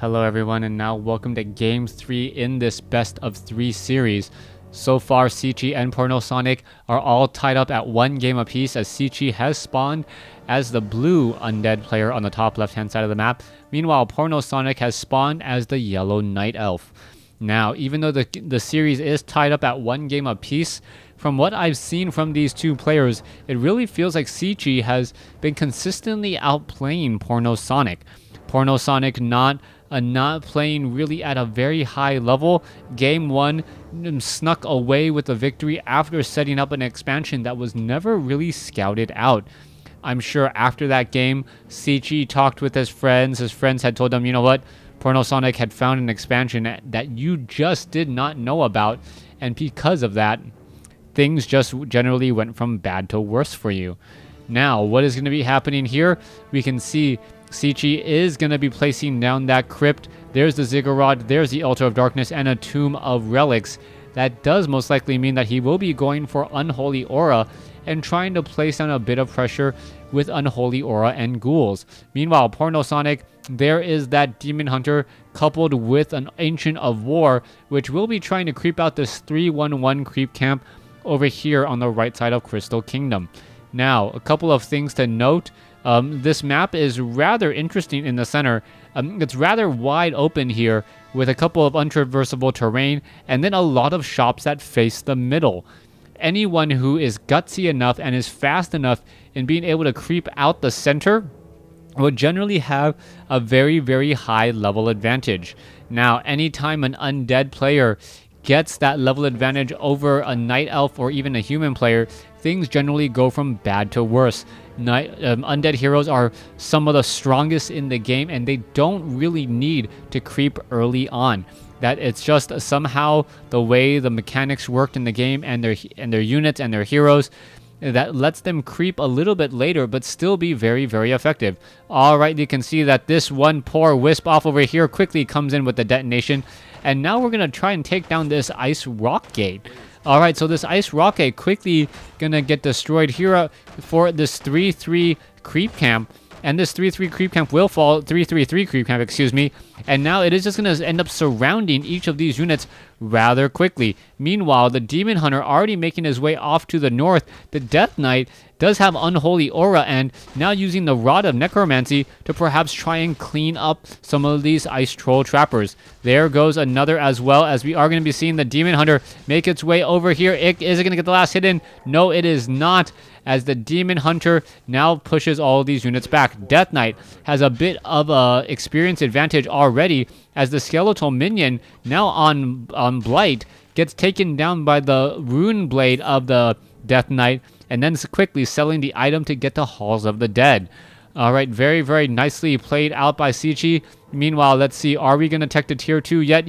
Hello everyone, and now welcome to Game 3 in this best of 3 series. So far, Cechi and Sonic are all tied up at 1 game apiece, as Cechi has spawned as the blue Undead player on the top left hand side of the map. Meanwhile, Sonic has spawned as the yellow Night Elf. Now, even though the series is tied up at 1 game apiece, from what I've seen from these two players, it really feels like Cechi has been consistently outplaying Sonic. Sonic not playing really at a very high level. Game 1 snuck away with the victory after setting up an expansion that was never really scouted out. I'm sure after that game, Cechi talked with his friends. His friends had told him, you know what, Sonic had found an expansion that you just did not know about, and because of that, things just generally went from bad to worse for you. Now, what is going to be happening here? We can see Cechi is going to be placing down that crypt. There's the ziggurat, there's the altar of darkness, and a tomb of relics. That does most likely mean that he will be going for unholy aura and trying to place down a bit of pressure with unholy aura and ghouls. Meanwhile, Sonic, there is that demon hunter coupled with an ancient of war, which will be trying to creep out this 311 creep camp over here on the right side of Crystal Kingdom. Now, a couple of things to note. This map is rather interesting in the center. It's rather wide open here with a couple of untraversable terrain and then a lot of shops that face the middle. Anyone who is gutsy enough and is fast enough in being able to creep out the center will generally have a very, very high level advantage. Now, anytime an undead player gets that level advantage over a night elf or even a human player, things generally go from bad to worse. Undead heroes are some of the strongest in the game, and they don't really need to creep early on. That it's just somehow the way the mechanics worked in the game and their units and their heroes that lets them creep a little bit later but still be very, very effective. Alright, you can see that this one poor wisp off over here quickly comes in with the detonation, and now we're going to try and take down this ice rock gate. Alright, so this ice rock gate quickly gonna get destroyed here for this 3-3 creep camp. And this 3-3 creep camp will fall, 3-3-3 creep camp, excuse me. And now it is just going to end up surrounding each of these units rather quickly. Meanwhile, the Demon Hunter already making his way off to the north. The Death Knight does have Unholy Aura and now using the Rod of Necromancy to perhaps try and clean up some of these Ice Troll Trappers. There goes another as well, as we are going to be seeing the Demon Hunter make its way over here. Is it going to get the last hit in? No, it is not, as the Demon Hunter now pushes all of these units back. Death Knight has a bit of a experience advantage already, as the skeletal minion now on Blight gets taken down by the rune blade of the Death Knight, and then quickly selling the item to get to Halls of the Dead. Alright, very, very nicely played out by Cechi. Meanwhile, let's see, are we going to tech the tier 2 yet?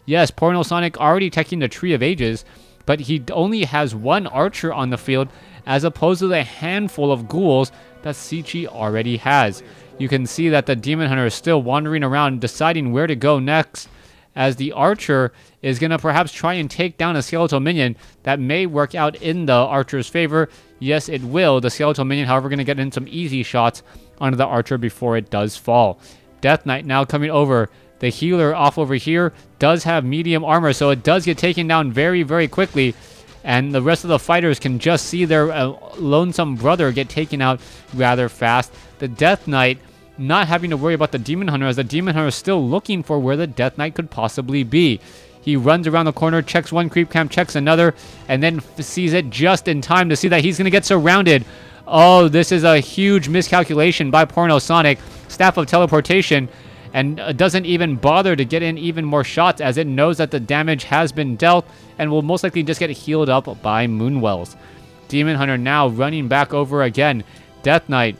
Yes, Sonic already teching the Tree of Ages, but he only has 1 archer on the field as opposed to the handful of ghouls that Cechi already has. You can see that the Demon Hunter is still wandering around deciding where to go next, as the archer is going to perhaps try and take down a skeletal minion. That may work out in the archer's favor. Yes, it will. The skeletal minion, however, going to get in some easy shots onto the archer before it does fall. Death Knight now coming over. The healer off over here does have medium armor, so it does get taken down very, very quickly. And the rest of the fighters can just see their lonesome brother get taken out rather fast. The Death Knight not having to worry about the Demon Hunter, as the Demon Hunter is still looking for where the Death Knight could possibly be. He runs around the corner, checks one creep camp, checks another, and then sees it just in time to see that he's going to get surrounded. Oh, this is a huge miscalculation by Sonic. Staff of Teleportation, and doesn't even bother to get in even more shots, as it knows that the damage has been dealt and will most likely just get healed up by Moonwells. Demon Hunter now running back over again. Death Knight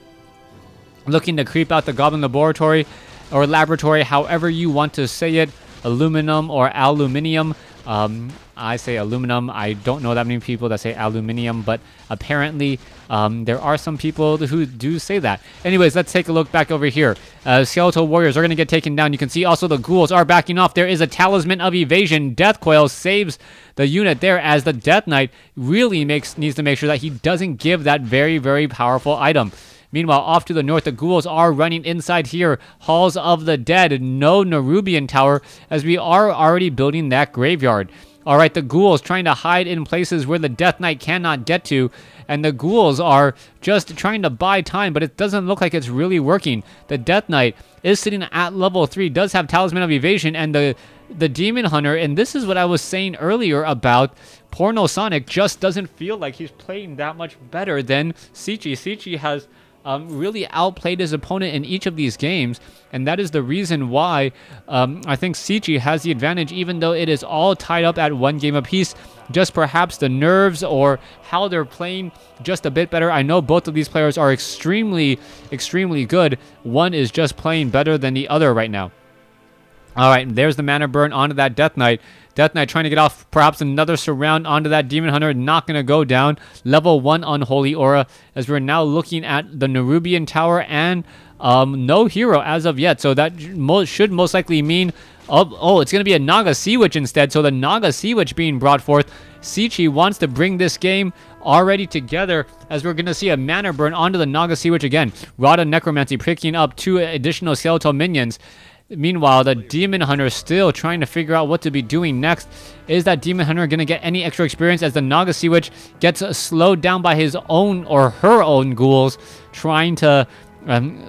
looking to creep out the Goblin Laboratory, or Laboratory, however you want to say it. Aluminum or aluminium. I say aluminum. I don't know that many people that say aluminium, but apparently there are some people who do say that. Anyways, let's take a look back over here. Skeletal Warriors are going to get taken down. You can see also the ghouls are backing off. There is a Talisman of Evasion. Death Coil saves the unit there, as the Death Knight really needs to make sure that he doesn't give that very, very powerful item. Meanwhile, off to the north, the ghouls are running inside here. Halls of the Dead. No Nerubian Tower, as we are already building that graveyard. Alright, the ghouls trying to hide in places where the Death Knight cannot get to. And the ghouls are just trying to buy time, but it doesn't look like it's really working. The Death Knight is sitting at level 3, does have Talisman of Evasion, and the Demon Hunter, and this is what I was saying earlier about Porno Sonic, just doesn't feel like he's playing that much better than Cechi. Cechi has really outplayed his opponent in each of these games, and that is the reason why I think Cechi has the advantage, even though it is all tied up at 1 game apiece. Just perhaps the nerves or how they're playing just a bit better. I know both of these players are extremely, extremely good. One is just playing better than the other right now. Alright, there's the mana burn onto that Death Knight. Death Knight trying to get off perhaps another surround onto that Demon Hunter. Not going to go down. Level 1 Unholy Aura, as we're now looking at the Nerubian Tower and no hero as of yet. So that should most likely mean, oh, it's going to be a Naga Sea Witch instead. So the Naga Sea Witch being brought forth. Cechi wants to bring this game already together, as we're going to see a mana burn onto the Naga Sea Witch again. Rada Necromancy picking up 2 additional skeletal minions. Meanwhile, the Demon Hunter still trying to figure out what to be doing next. Is that Demon Hunter going to get any extra experience, as the Naga Sea Witch gets slowed down by his own or her own ghouls trying to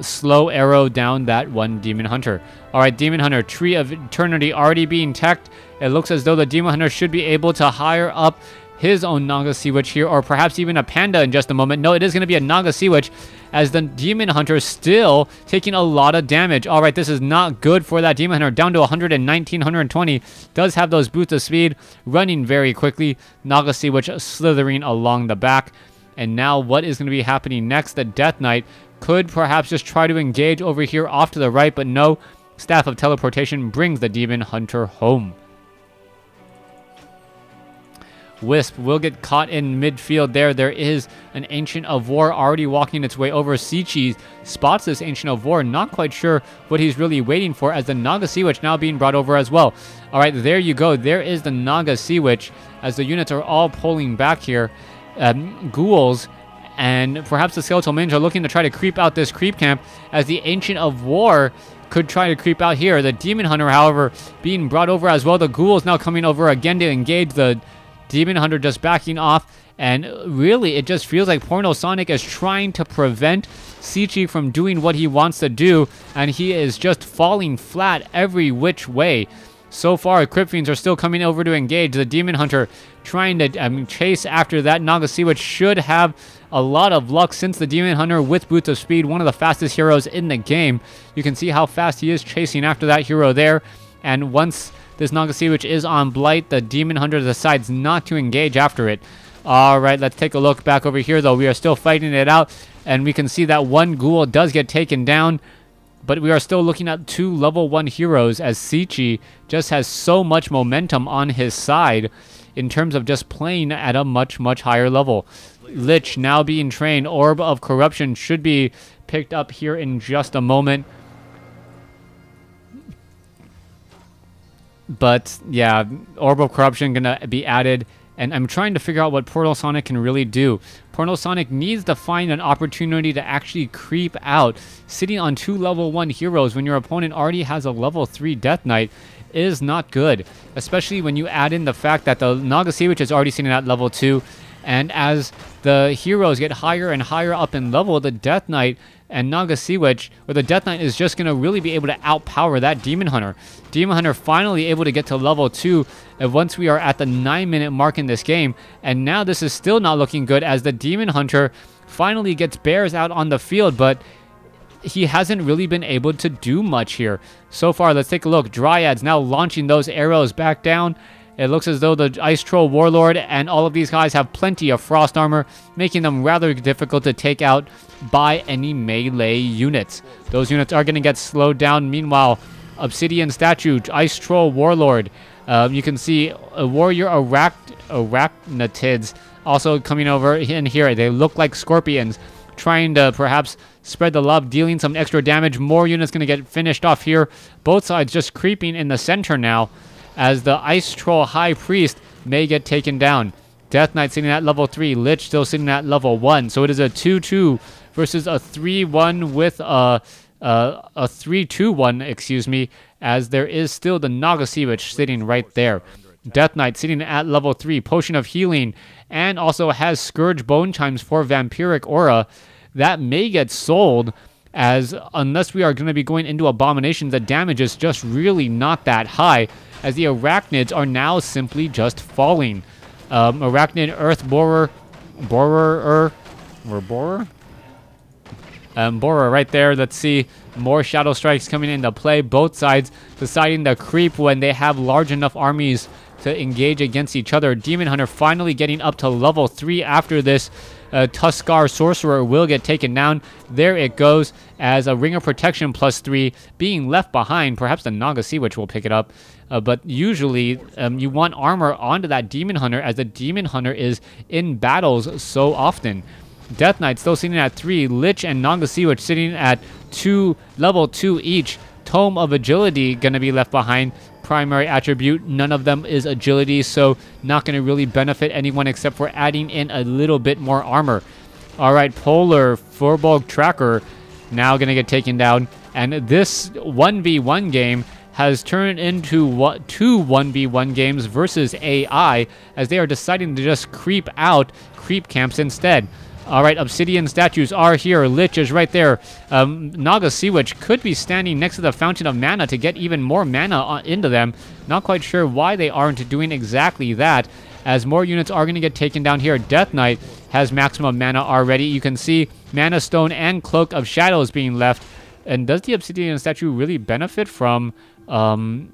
slow arrow down that one Demon Hunter. Alright, Demon Hunter, Tree of Eternity already being teched. It looks as though the Demon Hunter should be able to hire up his own Naga Sea Witch here, or perhaps even a Panda in just a moment. No, it is going to be a Naga Sea Witch, as the Demon Hunter is still taking a lot of damage. Alright, this is not good for that Demon Hunter. Down to 119, 120. Does have those boots of speed, running very quickly. Naga Sea Witch slithering along the back. And now what is going to be happening next? The Death Knight could perhaps just try to engage over here off to the right, but no. Staff of Teleportation brings the Demon Hunter home. Wisp will get caught in midfield there. There is an Ancient of War already walking its way over. Cechi spots this Ancient of War, not quite sure what he's really waiting for, as the Naga Sea Witch now being brought over as well. Alright, there you go. There is the Naga Sea Witch, as the units are all pulling back here. Ghouls and perhaps the Skeletal Minions are looking to try to creep out this creep camp, as the Ancient of War could try to creep out here. The Demon Hunter, however, being brought over as well. The Ghouls now coming over again to engage. The Demon Hunter just backing off, and really it just feels like Porno Sonic is trying to prevent Cechi from doing what he wants to do, and he is just falling flat every which way. So far, Crypt Fiends are still coming over to engage. The Demon Hunter trying to chase after that Naga Sea Witch should have a lot of luck, since the Demon Hunter with Boots of Speed, one of the fastest heroes in the game. You can see how fast he is chasing after that hero there, and once this Naga Sea Witch is on Blight, the Demon Hunter decides not to engage after it. Alright, let's take a look back over here, though. We are still fighting it out, and we can see that one ghoul does get taken down, but we are still looking at 2 level 1 heroes, as Cechi just has so much momentum on his side in terms of just playing at a much, much higher level. Lich now being trained. Orb of Corruption should be picked up here in just a moment. But yeah, Orb of Corruption gonna be added, and I'm trying to figure out what Portal Sonic can really do. Portal Sonic needs to find an opportunity to actually creep out. Sitting on 2 level 1 heroes when your opponent already has a level 3 Death Knight is not good, especially when you add in the fact that the Naga Sea Witch is already sitting at level 2, and as the heroes get higher and higher up in level, the Death Knight and Naga Sea Witch, or the Death Knight, is just going to really be able to outpower that Demon Hunter. Demon Hunter finally able to get to level 2 once we are at the 9-minute mark in this game, and now this is still not looking good, as the Demon Hunter finally gets bears out on the field, but he hasn't really been able to do much here. So far, let's take a look. Dryads now launching those arrows back down. It looks as though the Ice Troll Warlord and all of these guys have plenty of frost armor, making them rather difficult to take out by any melee units. Those units are going to get slowed down. Meanwhile, Obsidian Statue, Ice Troll Warlord, you can see a Warrior Arachnatids also coming over in here. They look like scorpions, trying to perhaps spread the love, dealing some extra damage. More units going to get finished off here. Both sides just creeping in the center now, as the Ice Troll High Priest may get taken down. Death Knight sitting at level 3. Lich still sitting at level 1. So it is a 2-2 versus a 3-1 with a 3-2-1, excuse me, as there is still the Nagasiwich sitting right there. Death Knight sitting at level 3, Potion of Healing, and also has Scourge Bone Chimes for Vampiric Aura. That may get sold, as unless we are going to be going into Abominations, the damage is just really not that high, as the Arachnids are now simply just falling. Arachnid, Earth Borer, Borer right there. Let's see, more Shadow Strikes coming into play. Both sides deciding to creep when they have large enough armies to engage against each other. Demon Hunter finally getting up to level 3 after this. Tuskar Sorcerer will get taken down. There it goes, as a Ring of Protection +3 being left behind. Perhaps the Nagasiwich will pick it up. But usually you want armor onto that Demon Hunter, as the Demon Hunter is in battles so often. Death Knight still sitting at 3. Lich and Nagasiwich sitting at level 2 each. Tome of Agility going to be left behind. Primary attribute, none of them is agility, so not going to really benefit anyone except for adding in a little bit more armor. Alright, Polar Furbolg Tracker now going to get taken down, and this 1v1 game has turned into two 1v1 games versus AI, as they are deciding to just creep camps instead. Alright, Obsidian statues are here. Lich is right there. Nagasiwich could be standing next to the Fountain of Mana to get even more mana into them. Not quite sure why they aren't doing exactly that, as more units are going to get taken down here. Death Knight has maximum mana already. You can see Mana Stone and Cloak of Shadows being left. And does the Obsidian statue really benefit from the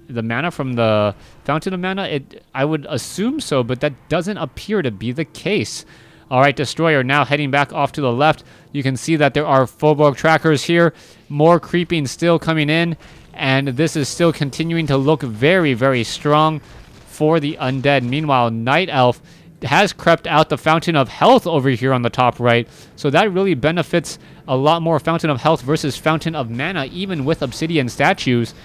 mana from the Fountain of Mana? I would assume so, but that doesn't appear to be the case. Alright, Destroyer now heading back off to the left. You can see that there are Furbolg Trackers here. More creeping still coming in. And this is still continuing to look very, very strong for the Undead. Meanwhile, Night Elf has crept out the Fountain of Health over here on the top right. So that really benefits a lot more Fountain of Health versus Fountain of Mana, even with Obsidian statues.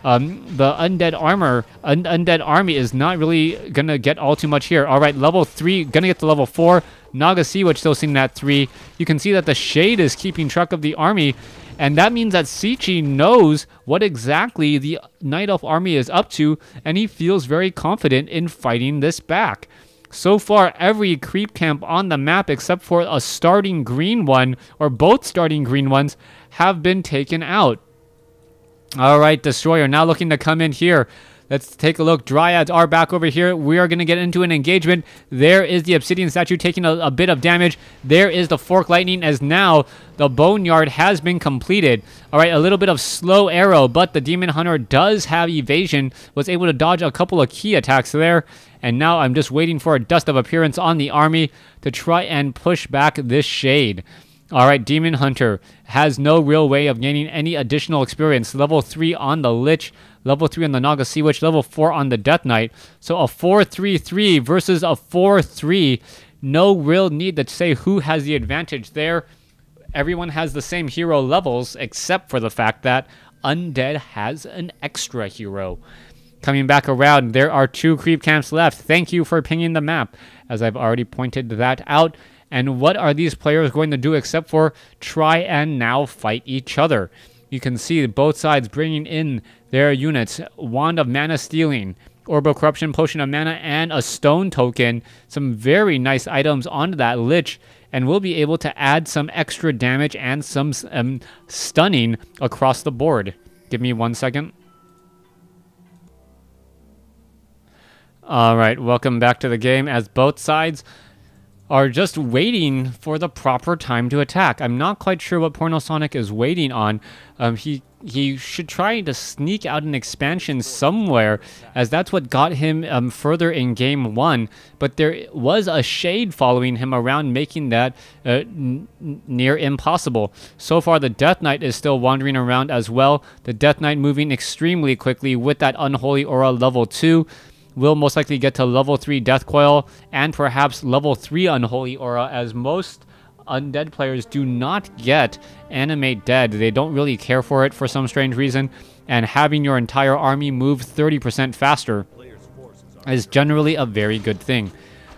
The Undead Army is not really going to get all too much here. Alright, level 3, going to get to level 4. Nagasiwich still sitting at 3. You can see that the Shade is keeping track of the army, and that means that Cechi knows what exactly the Night Elf army is up to, and he feels very confident in fighting this back. So far, every creep camp on the map, except for a starting green one, or both starting green ones, have been taken out. Alright, Destroyer now looking to come in here. Let's take a look. Dryads are back over here. We are going to get into an engagement. There is the Obsidian statue taking a bit of damage. There is the Fork Lightning, as now the Boneyard has been completed. Alright, a little bit of slow arrow, but the Demon Hunter does have evasion. Was able to dodge a couple of key attacks there. And now I'm just waiting for a Dust of Appearance on the army to try and push back this Shade. Alright, Demon Hunter has no real way of gaining any additional experience. Level 3 on the Lich, level 3 on the Nagasiwich, level 4 on the Death Knight. So a 4-3-3 versus a 4-3. No real need to say who has the advantage there. Everyone has the same hero levels, except for the fact that Undead has an extra hero. Coming back around, there are 2 creep camps left. Thank you for pinging the map, as I've already pointed that out. And what are these players going to do except for try and now fight each other? You can see both sides bringing in their units. Wand of Mana Stealing, Orb of Corruption, Potion of Mana, and a Stone Token. Some very nice items onto that Lich. And we'll be able to add some extra damage and some stunning across the board. Give me 1 second. Alright, welcome back to the game, as both sides are just waiting for the proper time to attack. I'm not quite sure what Porno Sonic is waiting on. He should try to sneak out an expansion somewhere, as that's what got him further in Game 1. But there was a Shade following him around, making that near impossible. So far, the Death Knight is still wandering around as well. The Death Knight moving extremely quickly with that Unholy Aura level 2. Will most likely get to level 3 Death Coil and perhaps level 3 Unholy Aura, as most Undead players do not get Animate Dead. They don't really care for it for some strange reason, and having your entire army move 30% faster is generally a very good thing.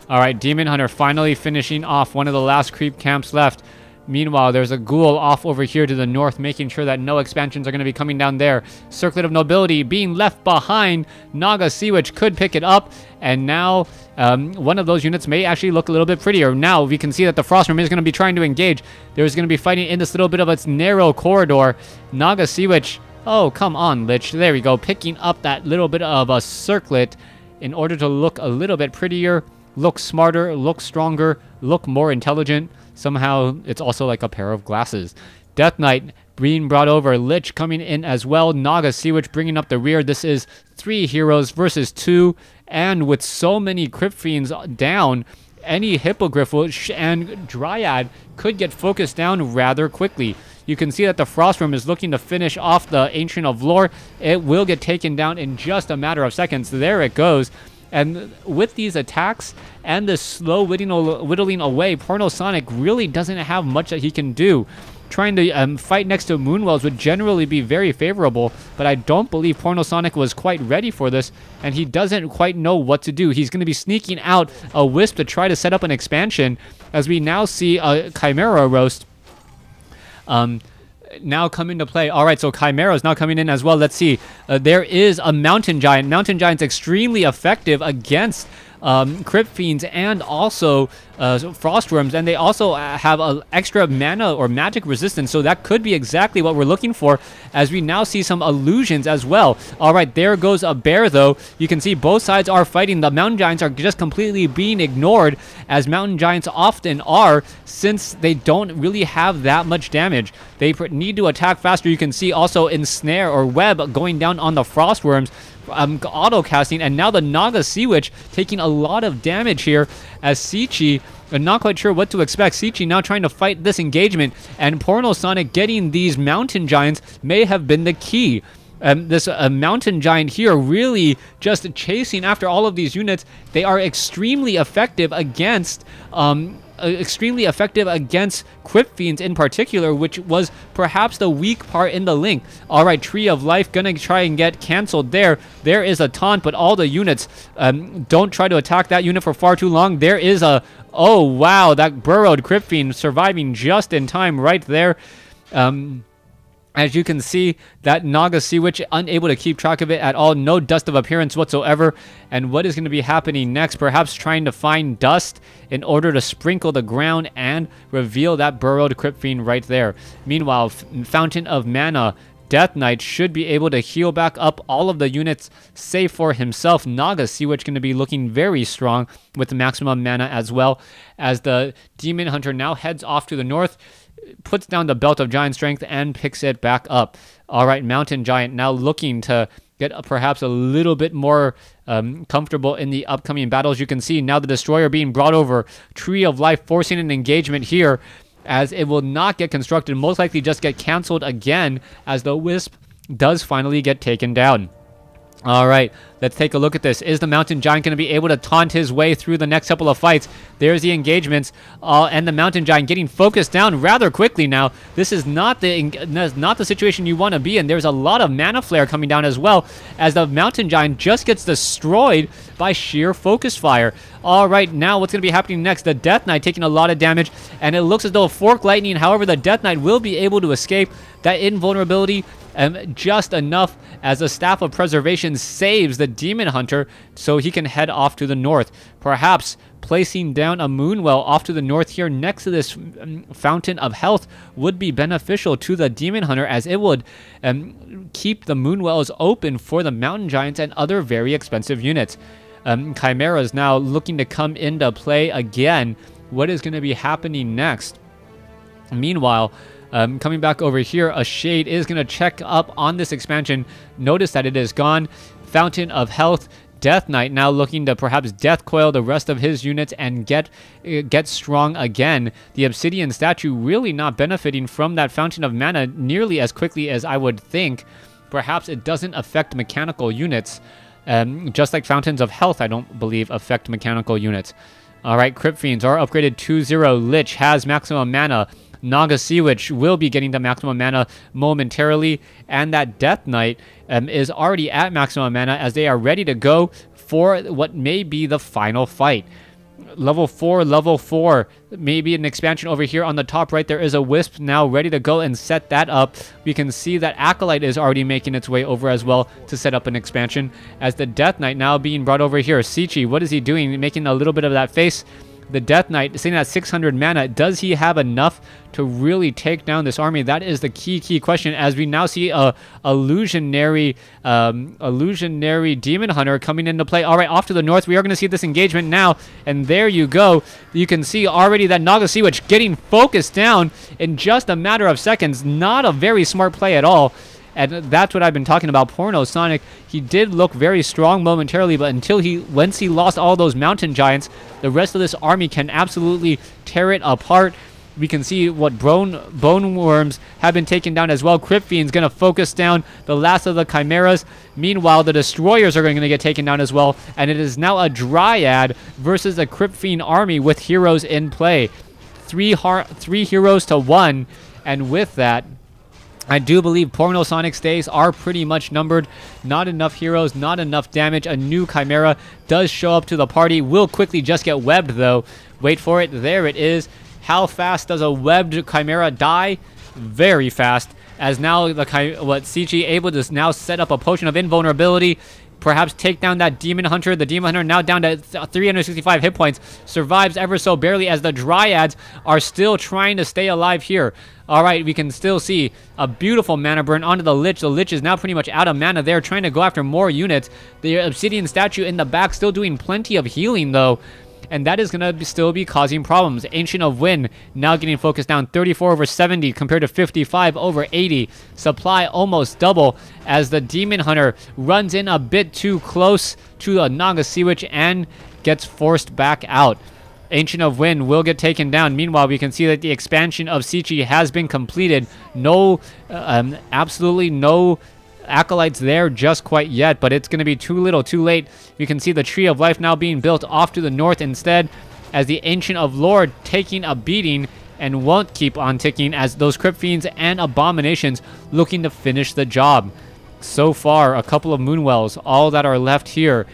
All right, Demon Hunter finally finishing off one of the last creep camps left. Meanwhile, there's a ghoul off over here to the north, making sure that no expansions are going to be coming down there. Circlet of Nobility being left behind. Naga Sea Witch could pick it up, and now one of those units may actually look a little bit prettier. Now we can see that the Frostworm is going to be trying to engage. There's going to be fighting in this little bit of its narrow corridor. Naga Sea Witch, oh, come on, Lich. There we go, picking up that little bit of a circlet in order to look a little bit prettier, look smarter, look stronger, look more intelligent. Somehow, it's also like a pair of glasses. Death Knight being brought over. Lich coming in as well. Naga Sea Witch bringing up the rear. This is 3 heroes versus 2. And with so many Crypt Fiends down, any Hippogriff and Dryad could get focused down rather quickly. You can see that the Frostworm is looking to finish off the Ancient of Lore. It will get taken down in just a matter of seconds. There it goes. And with these attacks and the slow whittling away, Porno Sonic really doesn't have much that he can do. Trying to fight next to Moonwells would generally be very favorable, but I don't believe Porno Sonic was quite ready for this, and he doesn't quite know what to do. He's going to be sneaking out a Wisp to try to set up an expansion, as we now see a Chimera Roast now come into play. All right, so Chimera is now coming in as well. Let's see. There is a Mountain Giant. Mountain Giant's extremely effective against Crypt Fiends and also Frostworms, and they also have an extra mana or magic resistance, so that could be exactly what we're looking for, as we now see some illusions as well. All right, there goes a bear, though. You can see both sides are fighting. The Mountain Giants are just completely being ignored, as Mountain Giants often are, since they don't really have that much damage. They need to attack faster. You can see also Ensnare or Web going down on the Frostworms, auto-casting, and now the Naga Sea Witch taking a lot of damage here, as Cechi, not quite sure what to expect. Cechi now trying to fight this engagement, and Porno Sonic getting these Mountain Giants may have been the key. This Mountain Giant here really just chasing after all of these units. They are extremely effective against Crypt Fiends in particular, which was perhaps the weak part in the link. All right, Tree of Life gonna try and get canceled there. There is a taunt, but all the units don't try to attack that unit for far too long. There is a, oh wow, that burrowed Crypt Fiend surviving just in time right there. As you can see, that Naga Sea Witch unable to keep track of it at all. No dust of appearance whatsoever. And what is going to be happening next? Perhaps trying to find dust in order to sprinkle the ground and reveal that burrowed Crypt Fiend right there. Meanwhile, Fountain of Mana, Death Knight should be able to heal back up all of the units, save for himself. Naga Sea Witch going to be looking very strong with the maximum mana as well, as the Demon Hunter now heads off to the north, puts down the Belt of Giant Strength and picks it back up. All right, Mountain Giant now looking to get perhaps a little bit more comfortable in the upcoming battles. You can see now the Destroyer being brought over. Tree of Life forcing an engagement here, as it will not get constructed, most likely just get canceled again, as the Wisp does finally get taken down. All right, let's take a look at this. Is the Mountain Giant going to be able to taunt his way through the next couple of fights? There's the engagements, and the Mountain Giant getting focused down rather quickly now. This is not the situation you want to be in. There's a lot of Mana Flare coming down as well, as the Mountain Giant just gets destroyed by sheer focus fire. All right, now what's going to be happening next? The Death Knight taking a lot of damage, and it looks as though Fork Lightning, however, the Death Knight will be able to escape that invulnerability just enough, as the Staff of Preservation saves the Demon Hunter so he can head off to the north. Perhaps placing down a Moonwell off to the north here next to this Fountain of Health would be beneficial to the Demon Hunter, as it would keep the Moonwells open for the Mountain Giants and other very expensive units. Chimera is now looking to come into play again. What is going to be happening next? Meanwhile, coming back over here, a Shade is going to check up on this expansion. Notice that it is gone. Fountain of Health, Death Knight now looking to perhaps Death Coil the rest of his units and get strong again. The Obsidian Statue really not benefiting from that Fountain of Mana nearly as quickly as I would think. Perhaps it doesn't affect mechanical units. Just like Fountains of Health, I don't believe, affect mechanical units. All right, Crypt Fiends are upgraded 2-0. Lich has maximum mana. Naga Sea Witch will be getting the maximum mana momentarily, and that Death Knight is already at maximum mana, as they are ready to go for what may be the final fight. Level 4, level 4. Maybe an expansion over here on the top right. There is a Wisp now ready to go and set that up. We can see that Acolyte is already making its way over as well to set up an expansion. As the Death Knight now being brought over here. Cechi, what is he doing? Making a little bit of that face. The Death Knight sitting at 600 mana. Does he have enough to really take down this army? That is the key question, as we now see a illusionary Demon Hunter coming into play. All right, off to the north. We are going to see this engagement now, and there you go. You can see already that Naga Sea Witch getting focused down in just a matter of seconds. Not a very smart play at all. And that's what I've been talking about. Porno Sonic, he did look very strong momentarily, but once he lost all those mountain giants, the rest of this army can absolutely tear it apart. We can see what bone worms have been taken down as well. Crypt Fiend's going to focus down the last of the chimeras. Meanwhile, the destroyers are going to get taken down as well, and it is now a Dryad versus a Crypt Fiend army with heroes in play. Three heroes to 1, and with that, I do believe Porno Sonic's days are pretty much numbered. Not enough heroes, not enough damage. A new Chimera does show up to the party. Will quickly just get webbed, though. Wait for it. There it is. How fast does a webbed Chimera die? Very fast. As now Cechi able to now set up a potion of invulnerability. Perhaps take down that Demon Hunter. The Demon Hunter now down to 365 hit points. Survives ever so barely as the Dryads are still trying to stay alive here. Alright, we can still see a beautiful mana burn onto the Lich. The Lich is now pretty much out of mana there, trying to go after more units. The Obsidian statue in the back still doing plenty of healing, though. And that is going to still be causing problems. Ancient of Wind now getting focused down, 34 over 70 compared to 55 over 80. Supply almost double as the Demon Hunter runs in a bit too close to a Naga Sea Witch and gets forced back out. Ancient of Wind will get taken down. Meanwhile, we can see that the expansion of Cechi has been completed. No, absolutely no Acolytes there just quite yet, but it's going to be too little too late. You can see the Tree of Life now being built off to the north instead, as the Ancient of Lord taking a beating and won't keep on ticking, as those Crypt Fiends and Abominations looking to finish the job. So far, a couple of Moonwells, all that are left here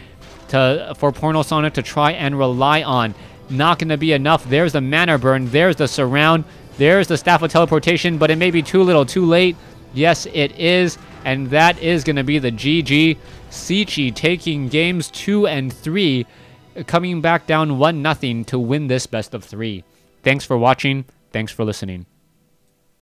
for Porno Sonic to try and rely on. Not going to be enough. There's the Mana Burn, there's the Surround, there's the Staff of Teleportation, but it may be too little too late. Yes, it is. And that is going to be the GG. Cechi taking games 2 and 3, coming back down 1-0 to win this best of 3. Thanks for watching. Thanks for listening.